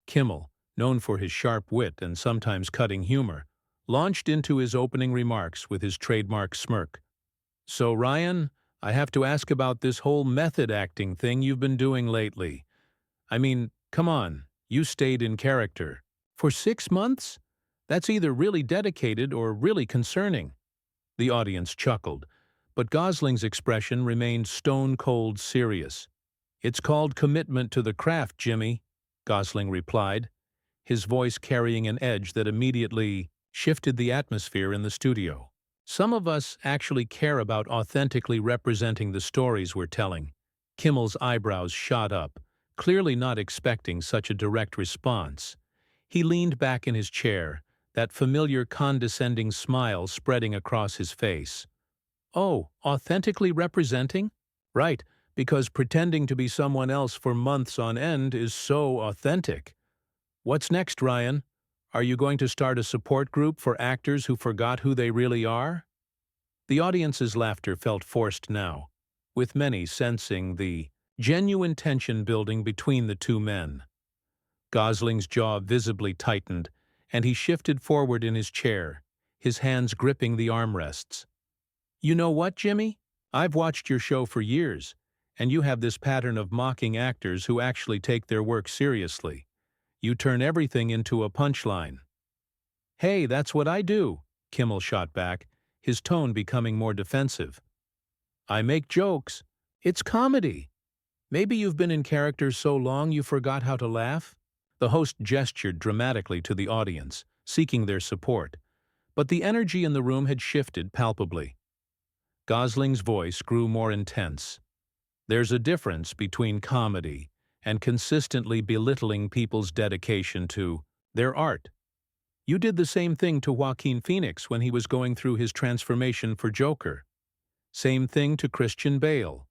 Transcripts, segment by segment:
Kimmel, known for his sharp wit and sometimes cutting humor, launched into his opening remarks with his trademark smirk. "So, Ryan, I have to ask about this whole method acting thing you've been doing lately. I mean, come on, you stayed in character. For 6 months? That's either really dedicated or really concerning." The audience chuckled, but Gosling's expression remained stone-cold serious. "It's called commitment to the craft, Jimmy," Gosling replied, his voice carrying an edge that immediately shifted the atmosphere in the studio. "Some of us actually care about authentically representing the stories we're telling." Kimmel's eyebrows shot up, clearly not expecting such a direct response. He leaned back in his chair, that familiar condescending smile spreading across his face. "Oh, authentically representing? Right, because pretending to be someone else for months on end is so authentic. What's next, Ryan? Are you going to start a support group for actors who forgot who they really are?" The audience's laughter felt forced now, with many sensing the genuine tension building between the two men. Gosling's jaw visibly tightened, and he shifted forward in his chair, his hands gripping the armrests. "You know what, Jimmy? I've watched your show for years, and you have this pattern of mocking actors who actually take their work seriously. You turn everything into a punchline." "Hey, that's what I do," Kimmel shot back, his tone becoming more defensive. "I make jokes. It's comedy. Maybe you've been in character so long you forgot how to laugh?" The host gestured dramatically to the audience, seeking their support, but the energy in the room had shifted palpably. Gosling's voice grew more intense. "There's a difference between comedy and consistently belittling people's dedication to their art. You did the same thing to Joaquin Phoenix when he was going through his transformation for Joker. Same thing to Christian Bale.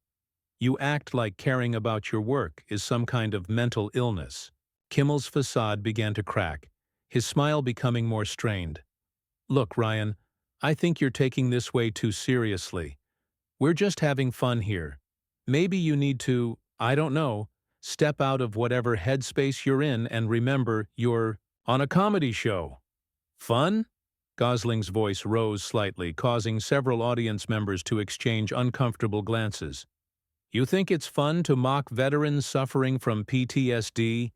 You act like caring about your work is some kind of mental illness." Kimmel's facade began to crack, his smile becoming more strained. "Look, Ryan, I think you're taking this way too seriously. We're just having fun here. Maybe you need to, I don't know, step out of whatever headspace you're in and remember you're on a comedy show." "Fun?" Gosling's voice rose slightly, causing several audience members to exchange uncomfortable glances. "You think it's fun to mock veterans suffering from PTSD?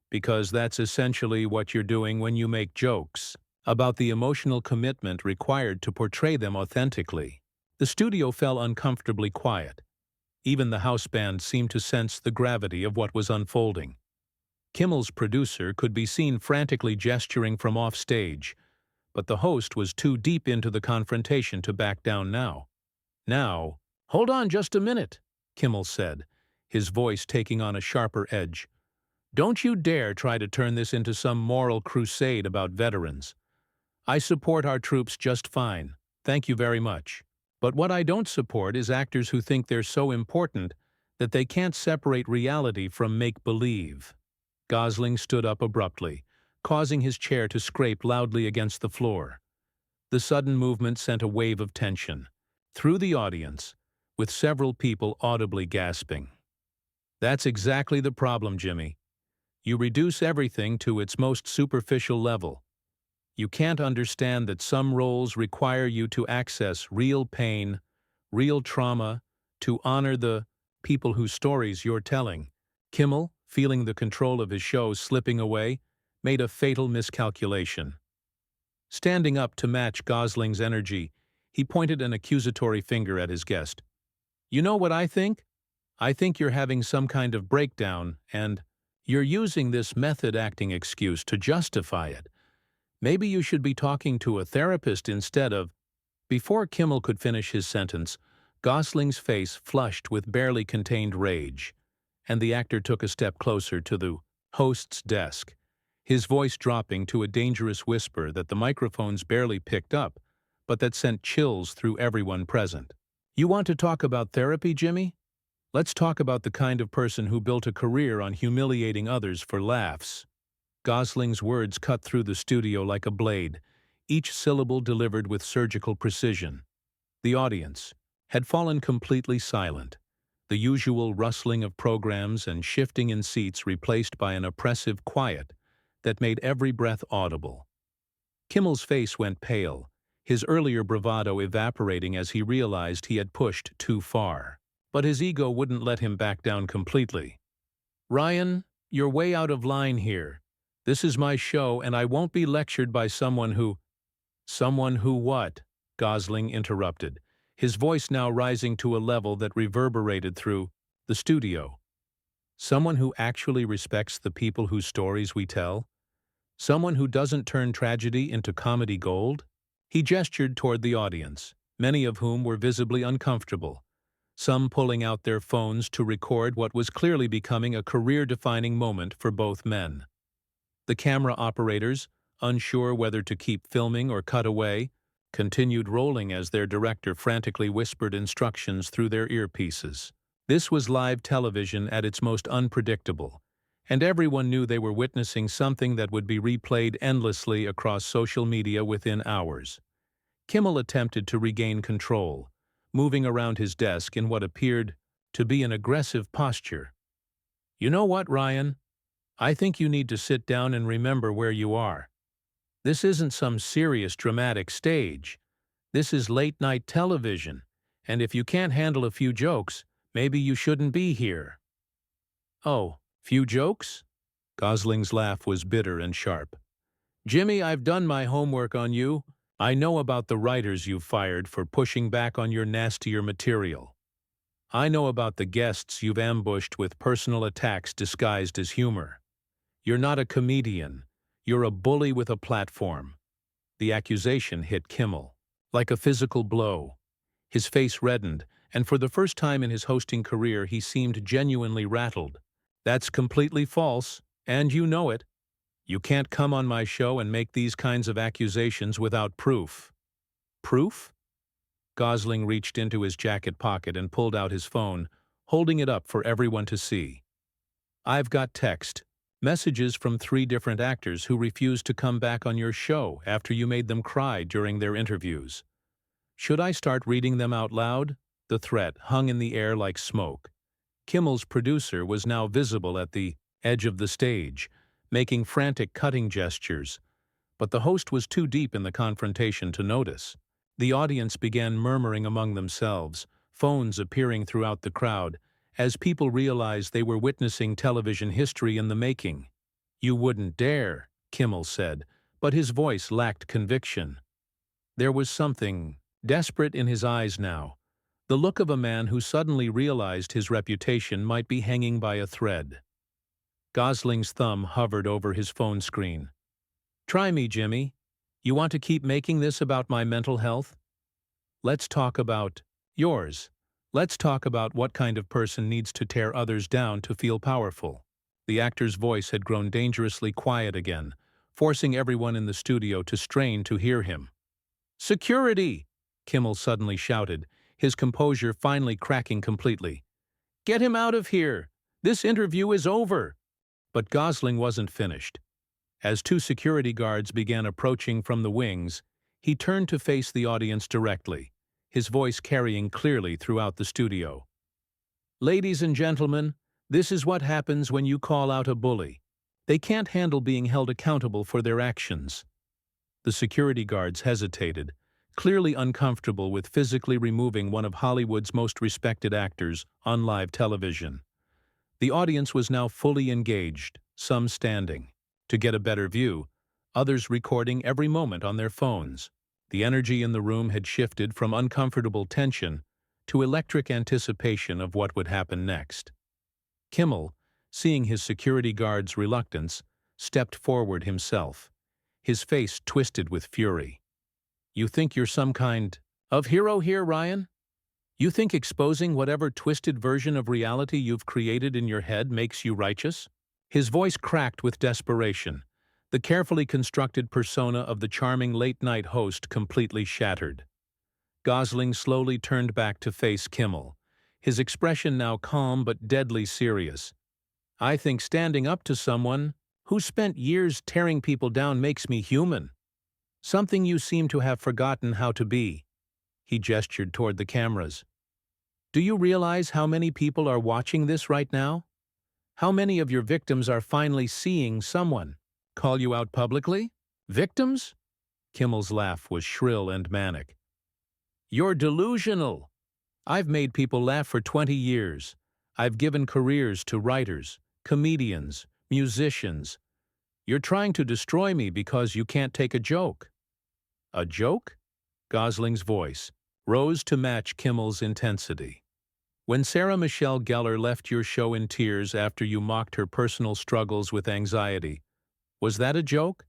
Because that's essentially what you're doing when you make jokes about the emotional commitment required to portray them authentically." The studio fell uncomfortably quiet. Even the house band seemed to sense the gravity of what was unfolding. Kimmel's producer could be seen frantically gesturing from off stage, but the host was too deep into the confrontation to back down now. "Now, hold on just a minute," Kimmel said, his voice taking on a sharper edge. "Don't you dare try to turn this into some moral crusade about veterans. I support our troops just fine, thank you very much. But what I don't support is actors who think they're so important that they can't separate reality from make-believe." Gosling stood up abruptly, causing his chair to scrape loudly against the floor. The sudden movement sent a wave of tension through the audience, with several people audibly gasping. "That's exactly the problem, Jimmy. You reduce everything to its most superficial level. You can't understand that some roles require you to access real pain, real trauma, to honor the people whose stories you're telling." Kimmel, feeling the control of his show slipping away, made a fatal miscalculation. Standing up to match Gosling's energy, he pointed an accusatory finger at his guest. "You know what I think? I think you're having some kind of breakdown, and you're using this method acting excuse to justify it. Maybe you should be talking to a therapist instead of—" Before Kimmel could finish his sentence, Gosling's face flushed with barely contained rage, and the actor took a step closer to the host's desk, his voice dropping to a dangerous whisper that the microphones barely picked up, but that sent chills through everyone present. "You want to talk about therapy, Jimmy? Let's talk about the kind of person who built a career on humiliating others for laughs." Gosling's words cut through the studio like a blade, each syllable delivered with surgical precision. The audience had fallen completely silent, the usual rustling of programs and shifting in seats replaced by an oppressive quiet that made every breath audible. Kimmel's face went pale, his earlier bravado evaporating as he realized he had pushed too far. But his ego wouldn't let him back down completely. "Ryan, you're way out of line here. This is my show and I won't be lectured by someone who—" "Someone who what?" Gosling interrupted, his voice now rising to a level that reverberated through the studio. "Someone who actually respects the people whose stories we tell? Someone who doesn't turn tragedy into comedy gold?" He gestured toward the audience, many of whom were visibly uncomfortable, some pulling out their phones to record what was clearly becoming a career-defining moment for both men. The camera operators, unsure whether to keep filming or cut away, continued rolling as their director frantically whispered instructions through their earpieces. This was live television at its most unpredictable, and everyone knew they were witnessing something that would be replayed endlessly across social media within hours. Kimmel attempted to regain control, moving around his desk in what appeared to be an aggressive posture. "You know what, Ryan? I think you need to sit down and remember where you are. This isn't some serious dramatic stage. This is late-night television, and if you can't handle a few jokes, maybe you shouldn't be here." "Oh, few jokes?" Gosling's laugh was bitter and sharp. "Jimmy, I've done my homework on you. I know about the writers you've fired for pushing back on your nastier material. I know about the guests you've ambushed with personal attacks disguised as humor. You're not a comedian. You're a bully with a platform." The accusation hit Kimmel like a physical blow. His face reddened, and for the first time in his hosting career he seemed genuinely rattled. "That's completely false, and you know it. You can't come on my show and make these kinds of accusations without proof." "Proof?" Gosling reached into his jacket pocket and pulled out his phone, holding it up for everyone to see. "I've got text messages from 3 different actors who refused to come back on your show after you made them cry during their interviews. Should I start reading them out loud?" The threat hung in the air like smoke. Kimmel's producer was now visible at the edge of the stage, making frantic cutting gestures, but the host was too deep in the confrontation to notice. The audience began murmuring among themselves, phones appearing throughout the crowd, as people realized they were witnessing television history in the making. "You wouldn't dare," Kimmel said, but his voice lacked conviction. There was something desperate in his eyes now, the look of a man who suddenly realized his reputation might be hanging by a thread. Gosling's thumb hovered over his phone screen. "Try me, Jimmy. You want to keep making this about my mental health? Let's talk about yours. Let's talk about what kind of person needs to tear others down to feel powerful." The actor's voice had grown dangerously quiet again, forcing everyone in the studio to strain to hear him. "Security!" Kimmel suddenly shouted, his composure finally cracking completely. "Get him out of here! This interview is over!" But Gosling wasn't finished. As 2 security guards began approaching from the wings, he turned to face the audience directly, his voice carrying clearly throughout the studio. "Ladies and gentlemen, this is what happens when you call out a bully. They can't handle being held accountable for their actions." The security guards hesitated, clearly uncomfortable with physically removing one of Hollywood's most respected actors on live television. The audience was now fully engaged, some standing. To get a better view, others recording every moment on their phones. The energy in the room had shifted from uncomfortable tension to electric anticipation of what would happen next. Kimmel, seeing his security guard's reluctance, stepped forward himself, his face twisted with fury. "You think you're some kind of hero here, Ryan? You think exposing whatever twisted version of reality you've created in your head makes you righteous?" His voice cracked with desperation, the carefully constructed persona of the charming late-night host completely shattered. Gosling slowly turned back to face Kimmel, his expression now calm but deadly serious. "I think standing up to someone who spent years tearing people down makes me human. Something you seem to have forgotten how to be." He gestured toward the cameras. "Do you realize how many people are watching this right now? How many of your victims are finally seeing someone Call you out publicly? Victims? Kimmel's laugh was shrill and manic. You're delusional. I've made people laugh for 20 years. I've given careers to writers, comedians, musicians. You're trying to destroy me because you can't take a joke. A joke? Gosling's voice rose to match Kimmel's intensity. When Sarah Michelle Gellar left your show in tears after you mocked her personal struggles with anxiety, was that a joke?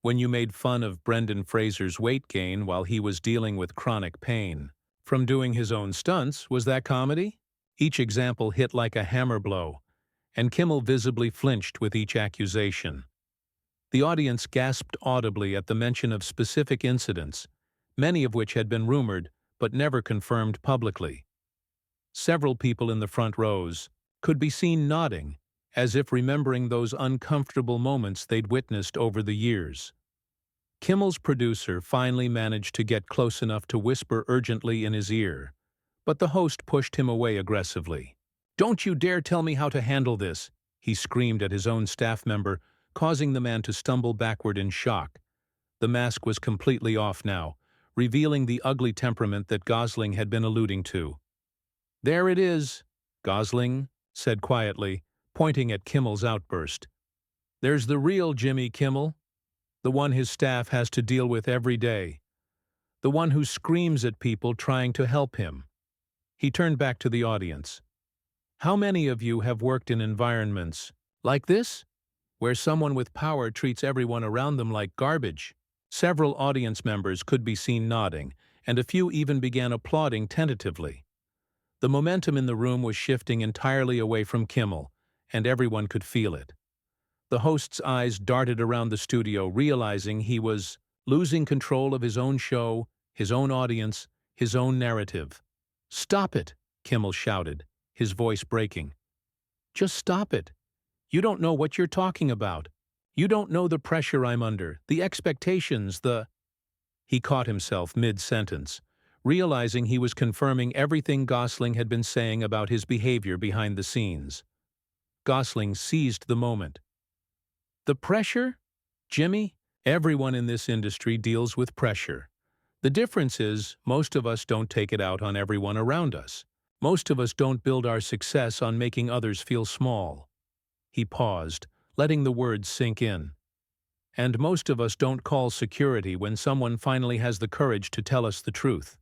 When you made fun of Brendan Fraser's weight gain while he was dealing with chronic pain from doing his own stunts, was that comedy? Each example hit like a hammer blow, and Kimmel visibly flinched with each accusation. The audience gasped audibly at the mention of specific incidents, many of which had been rumored but never confirmed publicly. Several people in the front rows could be seen nodding, as if remembering those uncomfortable moments they'd witnessed over the years. Kimmel's producer finally managed to get close enough to whisper urgently in his ear, but the host pushed him away aggressively. "Don't you dare tell me how to handle this," he screamed at his own staff member, causing the man to stumble backward in shock. The mask was completely off now, revealing the ugly temperament that Gosling had been alluding to. "There it is," Gosling said quietly, pointing at Kimmel's outburst. "There's the real Jimmy Kimmel, the one his staff has to deal with every day, the one who screams at people trying to help him." He turned back to the audience. "How many of you have worked in environments like this, where someone with power treats everyone around them like garbage?" Several audience members could be seen nodding, and a few even began applauding tentatively. The momentum in the room was shifting entirely away from Kimmel, and everyone could feel it. The host's eyes darted around the studio, realizing he was losing control of his own show, his own audience, his own narrative. "Stop it," Kimmel shouted, his voice breaking. "Just stop it. You don't know what you're talking about. You don't know the pressure I'm under, the expectations, the—" He caught himself mid-sentence, realizing he was confirming everything Gosling had been saying about his behavior behind the scenes. Gosling seized the moment. "The pressure? Jimmy, everyone in this industry deals with pressure. The difference is, most of us don't take it out on everyone around us. Most of us don't build our success on making others feel small." He paused, letting the words sink in. "And most of us don't call security when someone finally has the courage to tell us the truth."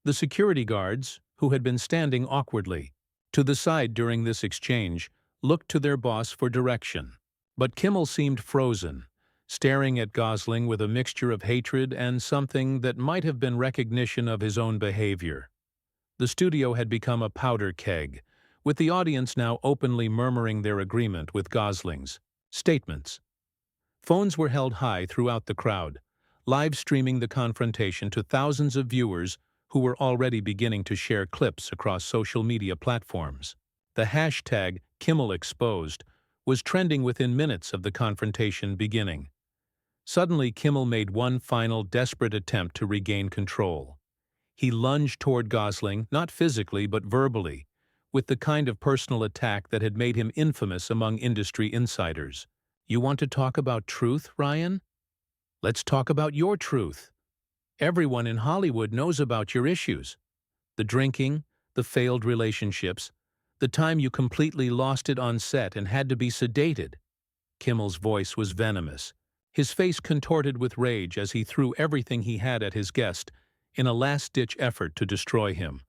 The security guards, who had been standing awkwardly to the side during this exchange, looked to their boss for direction. But Kimmel seemed frozen, staring at Gosling with a mixture of hatred and something that might have been recognition of his own behavior. The studio had become a powder keg, with the audience now openly murmuring their agreement with Gosling's statements. Phones were held high throughout the crowd, live streaming the confrontation to thousands of viewers who were already beginning to share clips across social media platforms. The hashtag #KimmelExposed was trending within minutes of the confrontation beginning. Suddenly, Kimmel made one final desperate attempt to regain control. He lunged toward Gosling, not physically but verbally, with the kind of personal attack that had made him infamous among industry insiders. "You want to talk about truth, Ryan? Let's talk about your truth. Everyone in Hollywood knows about your issues. The drinking, the failed relationships, the time you completely lost it on set and had to be sedated." Kimmel's voice was venomous, his face contorted with rage as he threw everything he had at his guest in a last-ditch effort to destroy him.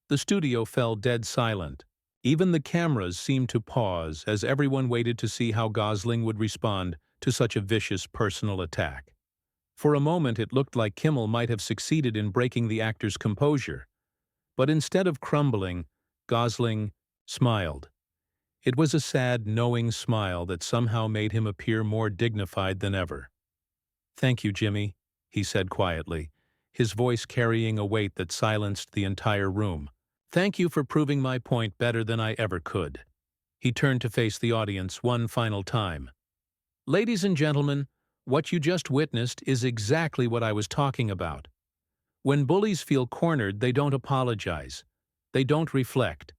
The studio fell dead silent. Even the cameras seemed to pause as everyone waited to see how Gosling would respond to such a vicious personal attack. For a moment it looked like Kimmel might have succeeded in breaking the actor's composure. But instead of crumbling, Gosling smiled. It was a sad, knowing smile that somehow made him appear more dignified than ever. "Thank you, Jimmy," he said quietly, his voice carrying a weight that silenced the entire room. "Thank you for proving my point better than I ever could." He turned to face the audience one final time. "Ladies and gentlemen, what you just witnessed is exactly what I was talking about. When bullies feel cornered, they don't apologize. They don't reflect.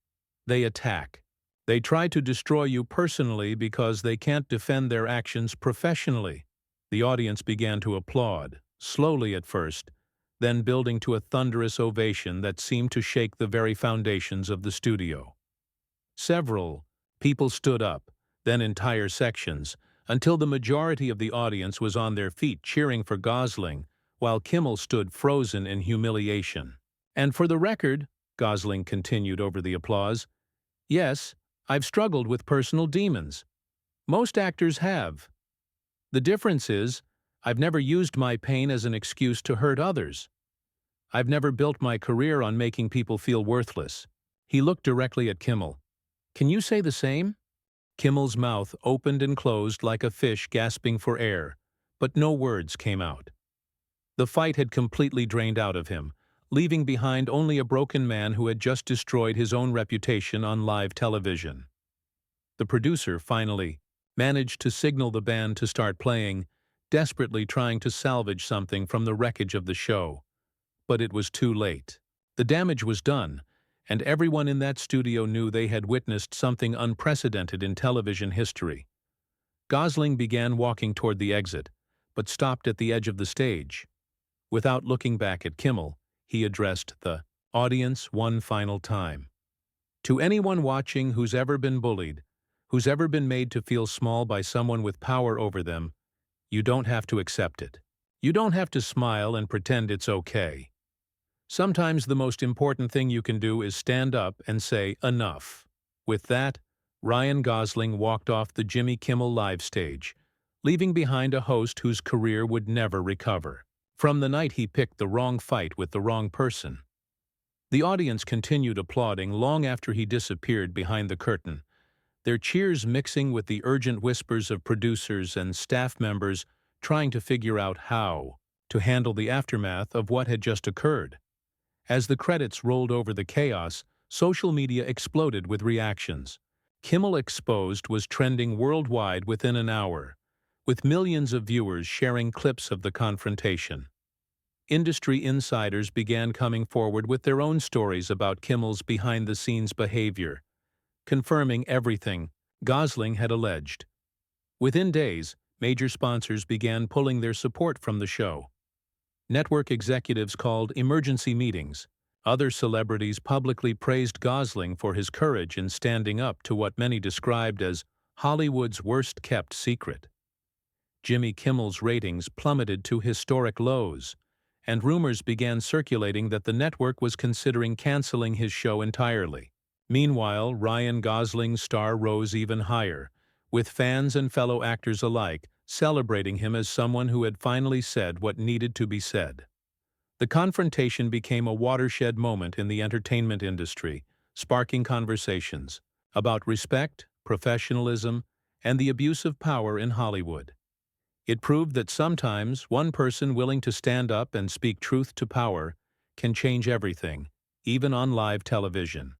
They attack. They try to destroy you personally because they can't defend their actions professionally. The audience began to applaud, slowly at first, then building to a thunderous ovation that seemed to shake the very foundations of the studio. Several people stood up, then entire sections, until the majority of the audience was on their feet cheering for Gosling, while Kimmel stood frozen in humiliation. And for the record, Gosling continued over the applause, yes, I've struggled with personal demons. Most actors have. The difference is, I've never used my pain as an excuse to hurt others. I've never built my career on making people feel worthless. He looked directly at Kimmel. Can you say the same? Kimmel's mouth opened and closed like a fish gasping for air, but no words came out. The fight had completely drained out of him, leaving behind only a broken man who had just destroyed his own reputation on live television. The producer finally managed to signal the band to start playing, desperately trying to salvage something from the wreckage of the show. But it was too late. The damage was done, and everyone in that studio knew they had witnessed something unprecedented in television history. Gosling began walking toward the exit, but stopped at the edge of the stage. Without looking back at Kimmel, he addressed the audience one final time. To anyone watching who's ever been bullied, who's ever been made to feel small by someone with power over them, you don't have to accept it. You don't have to smile and pretend it's okay. Sometimes the most important thing you can do is stand up and say, enough. With that, Ryan Gosling walked off the Jimmy Kimmel live stage, leaving behind a host whose career would never recover. From the night he picked the wrong fight with the wrong person. The audience continued applauding long after he disappeared behind the curtain, their cheers mixing with the urgent whispers of producers and staff members trying to figure out how to handle the aftermath of what had just occurred. As the credits rolled over the chaos, social media exploded with reactions. Kimmel Exposed was trending worldwide within an hour, with millions of viewers sharing clips of the confrontation. Industry insiders began coming forward with their own stories about Kimmel's behind-the-scenes behavior, confirming everything Gosling had alleged. Within days, major sponsors began pulling their support from the show. Network executives called emergency meetings. Other celebrities publicly praised Gosling for his courage in standing up to what many described as Hollywood's worst-kept secret. Jimmy Kimmel's ratings plummeted to historic lows, and rumors began circulating that the network was considering canceling his show entirely. Meanwhile, Ryan Gosling's star rose even higher, with fans and fellow actors alike celebrating him as someone who had finally said what needed to be said. The confrontation became a watershed moment in the entertainment industry, sparking conversations about respect, professionalism, and the abuse of power in Hollywood. It proved that sometimes one person willing to stand up and speak truth to power can change everything, even on live television.